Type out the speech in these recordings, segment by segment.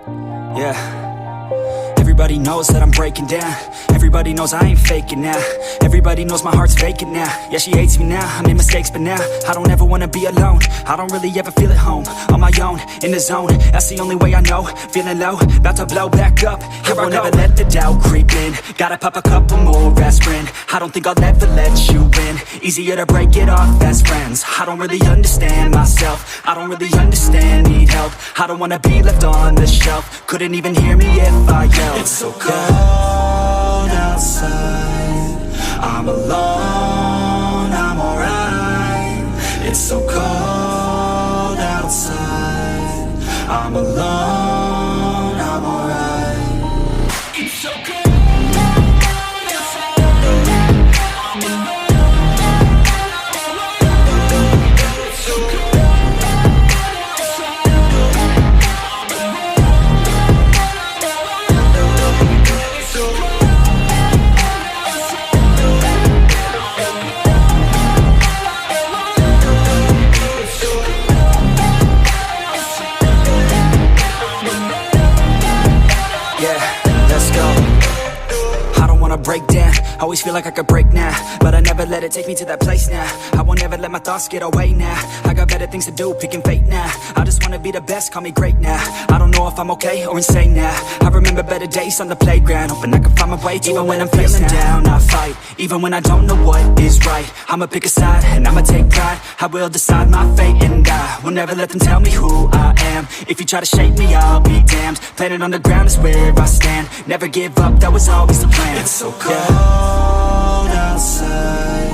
Yeah. Everybody knows that I'm breaking down. Everybody knows I ain't faking now. Everybody knows my heart's vacant now. Yeah, she hates me now, I made mistakes but now I don't ever wanna be alone. I don't really ever feel at home. On my own, in the zone, that's the only way I know. Feeling low, about to blow back up. Here I won't ever let the doubt creep in. Gotta pop a couple more aspirin. I don't think I'll ever let you in. Easier to break it off best friends. I don't really understand myself. I don't really understand, need help. I don't wanna be left on the shelf. Couldn't even hear me if I yelled. It's so cold outside. I'm alone, I'm alright. It's so cold outside. I'm alone, I'm alright. It's so cold. Break down, always feel like I could break now, but I never let it take me to that place now. I won't ever let my thoughts get away now. I got better things to do, picking fate now. I just wanna be the best, call me great now. I don't know if I'm okay or insane now. I remember better days on the playground, hoping I can find my way. Even when I'm feeling down, I fight. Even when I don't know what is right, I'ma pick a side and I'ma take pride. I will decide my fate and I will never let them tell me who I am. If you try to shake me, I'll be damned. Planet on the ground is where I stand. Never give up, that was always the plan. It's so cold outside.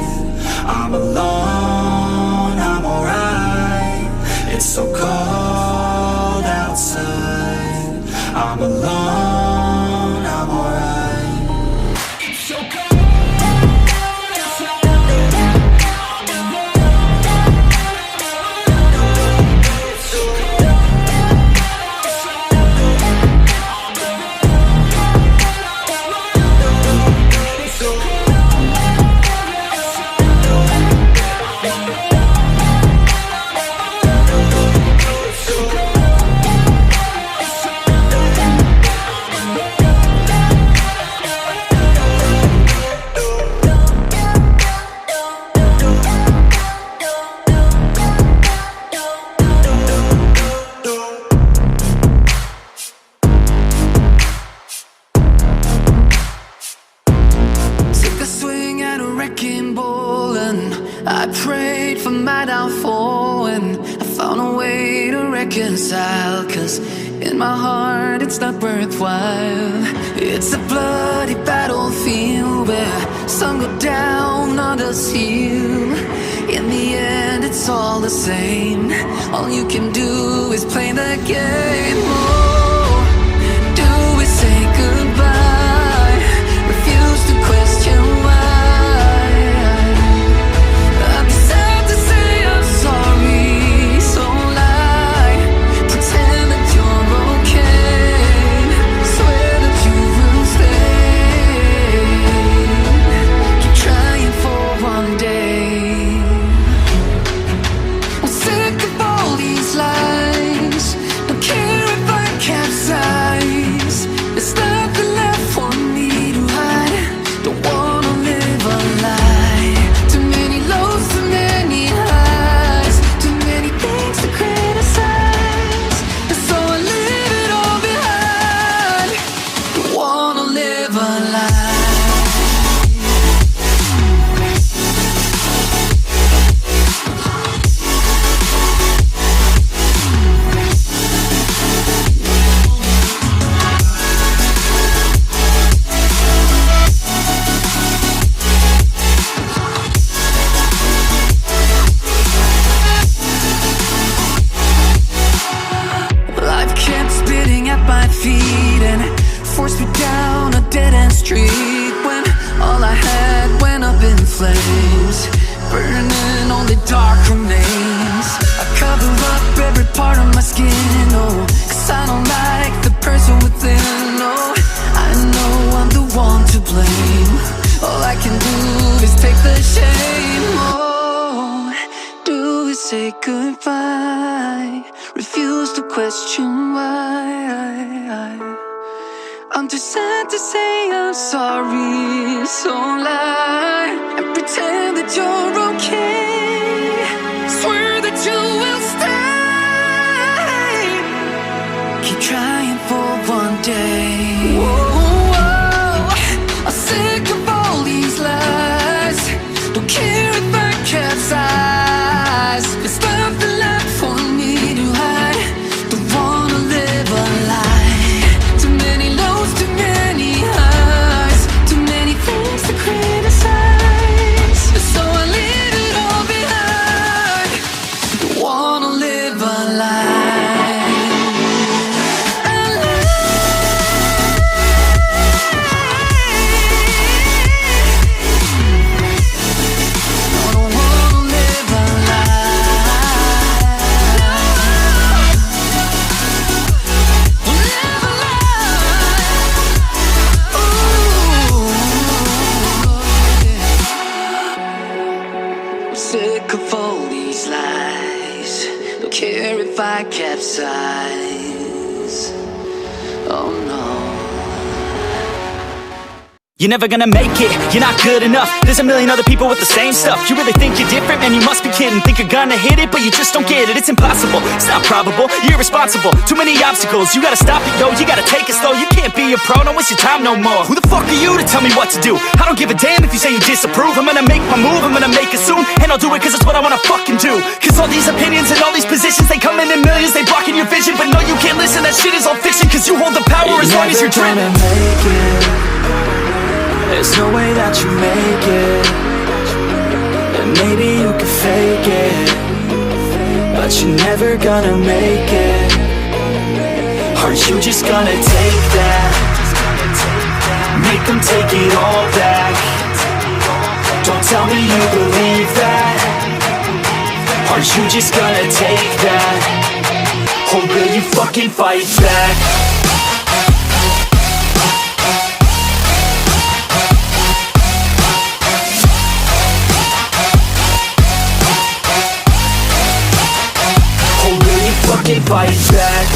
I'm alone, I'm alright. It's so cold outside. I'm alone, I'm alright. It's so cold. I prayed for my downfall and I found a way to reconcile. Cause in my heart it's not worthwhile. It's a bloody battlefield where some go down, others heal. In the end it's all the same. All you can do is play the game. Oh, do we say goodbye? Refuse to question why. Burning only dark remains. I cover up every part of my skin, oh, cause I don't like the person within, oh. I know I'm the one to blame. All I can do is take the shame, oh. Do we say goodbye? Refuse to question why. I'm too sad to say I'm sorry, so lie and pretend that you're okay. Swear that you will stay. Keep trying for one day. Whoa, I'm sick of all these lies. Don't care if I capsize. There's nothing left for me to hide. Don't wanna live a lie. Too many lows, too many highs. Too many things to criticize. So I leave it all behind. Don't wanna live a lie. Sick of all these lies. Don't care if I capsize. Oh no. You're never gonna make it, you're not good enough. There's a million other people with the same stuff. You really think you're different? Man, you must be kidding. Think you're gonna hit it, but you just don't get it. It's impossible, it's not probable, you're irresponsible. Too many obstacles, you gotta stop it, yo. You gotta take it slow, you can't be a pro. Don't waste your time no more. Who the fuck are you to tell me what to do? I don't give a damn if you say you disapprove. I'm gonna make my move, I'm gonna make it soon. And I'll do it cause it's what I wanna fucking do. Cause all these opinions and all these positions, they come in millions, they blocking your vision. But no, you can't listen, that shit is all fiction. Cause you hold the power as long as you're driven. Make it. There's no way that you make it. And maybe you can fake it, but you're never gonna make it. Are you just gonna take that? Make them take it all back. Don't tell me you believe that. Are you just gonna take that? Or will you fucking fight back? Fucking fight back.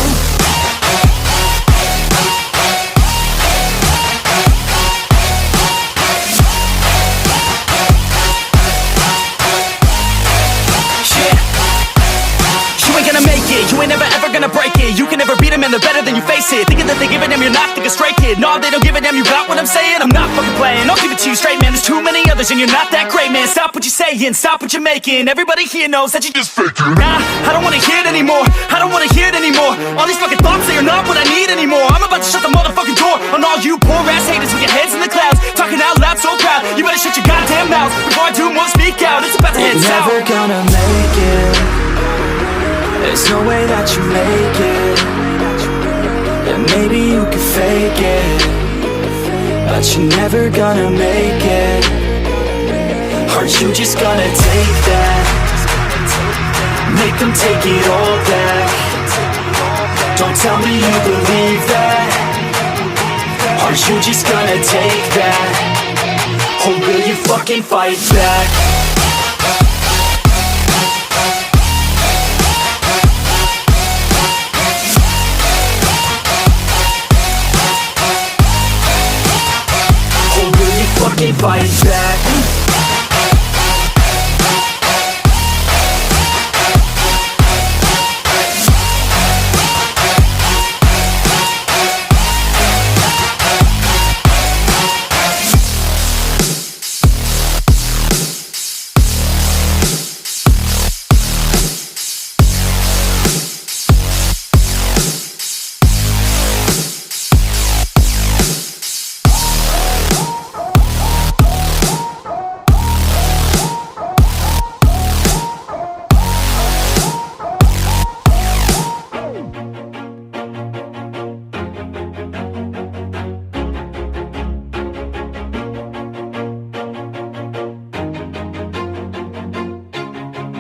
You ain't gonna make it, you ain't never ever gonna break it. You can never beat them and they're better than you face it. Thinking that they give a damn, you're not thinking straight, kid. No, they don't give a damn, you got what I'm saying? I'm not fucking playing, I'll give it to you straight, man. There's too many others and you're not that great, man. Stop what you're saying, stop what you're making. Everybody here knows that you just faking. Nah, I don't wanna hear it anymore, I don't wanna hear it anymore. All these fucking thoughts, they are not what I need anymore. I'm about to shut the motherfucking door on all you poor ass haters with your heads in the clouds, talking out loud so proud. You better shut your goddamn mouth before I do more speak out. It's about to head south. You're never gonna make it. There's no way that you make it. And maybe you can fake it, but you're never gonna make it. Are you just gonna take that? Make them take it all back. Don't tell me you believe that. Are you just gonna take that? Or will you fucking fight back? Fucking fight back.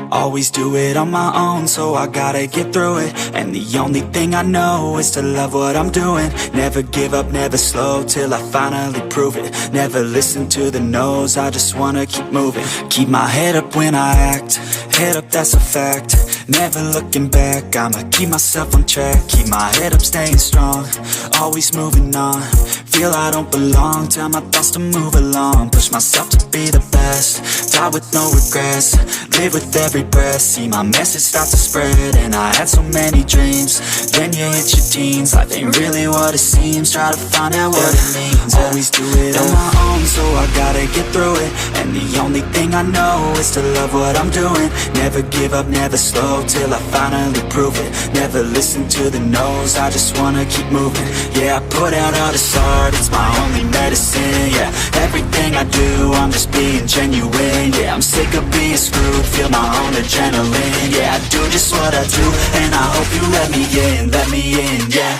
Always do it on my own, so I gotta get through it. And the only thing I know is to love what I'm doing. Never give up, never slow, till I finally prove it. Never listen to the no's, I just wanna keep moving. Keep my head up when I act, head up, that's a fact. never looking back. I'ma keep myself on track, keep my head up, staying strong, always moving on. Feel I don't belong, tell my thoughts to move along. Push myself to be the best, die with no regrets, live with every breath. See my message start to spread, and I had so many dreams. Then you hit your teens, life ain't really what it seems. Try to find out what it means, always do it on my own, so I gotta get through it. And the only thing I know is to love what I'm doing. Never give up, never slow, till I finally prove it. Never listen to the no's, I just wanna keep moving. Yeah, I put out all this art, it's my only medicine. Yeah, everything I do, I'm just being genuine. Yeah, I'm sick of being screwed, feel my own adrenaline. Yeah, I do just what I do, and I hope you let me in, yeah.